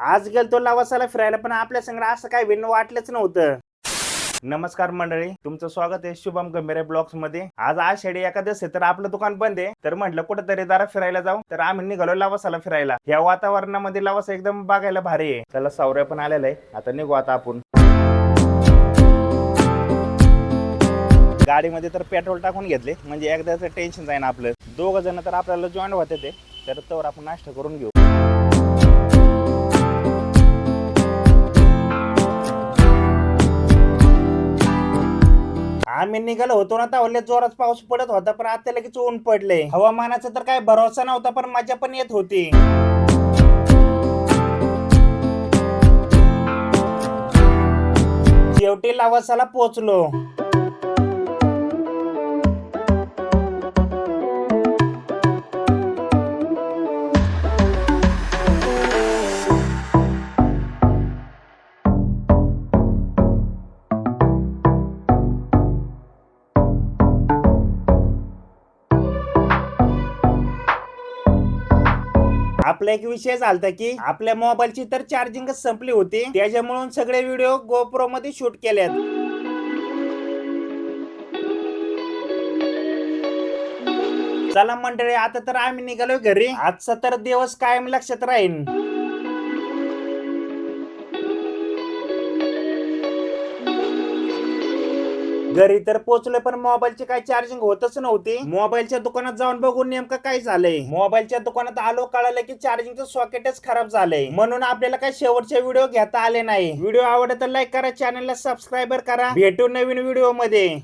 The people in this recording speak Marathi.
आज गेलतो लवासाला फिरायला, पण आपल्या संग असं काय विन वाटलंच नव्हतं. नमस्कार मंडळी, तुमचं स्वागत आहे शुभम गंभीरे ब्लॉग्स मध्ये. आज आषाढी एकादशी आहे, तर आपलं दुकान बंद आहे. तर म्हटलं कुठेतरी जरा फिरायला जाऊ, तर आम्ही निघालो लवासाला फिरायला. या वातावरणामध्ये लवासा एकदम बघायला भारी आहे. त्याला सावऱ्या पण आलेला आहे. आता निघू आता आपण. गाडीमध्ये तर पेट्रोल टाकून घेतले, म्हणजे एकदाच टेन्शन जाईन आपलं. दोघ जण तर आपल्याला जॉईन होते ते, तर तोवर आपण नाश्ता करून घेऊ. आम्ही निघालो होतो ना, तर जोरात पाऊस पडत होता, पण आता लगेच ऊन पडले. हवामानाचा तर काय भरोसा नव्हता, पण मजा पण येत होती. शेवटी लवासाला पोहोचलो. आपला एक विषय झालता की आपल्या मोबाईलची तर चार्जिंगच संपली होती, त्याच्यामुळे सगळे व्हिडिओ गोप्रो मध्ये शूट केल्यात. चला मंडळी, आता तर आम्ही निघालो घरी. आजचा तर दिवस कायम लक्षात राहील. घरी तर पोहोचलो, पण मोबाईलची काही चार्जिंग होतच नव्हती. मोबाईलच्या दुकानात जाऊन बघून नेमकं काय झालंय. मोबाईलच्या दुकानात आलो, कळालं की चार्जिंगचं सॉकेटच खराब झालंय. म्हणून आपल्याला काही शेवटचे व्हिडिओ घेता आले नाही. व्हिडिओ आवडला तर लाईक करा, चॅनलला सबस्क्राईबर करा. भेटू नवीन व्हिडिओ मध्ये.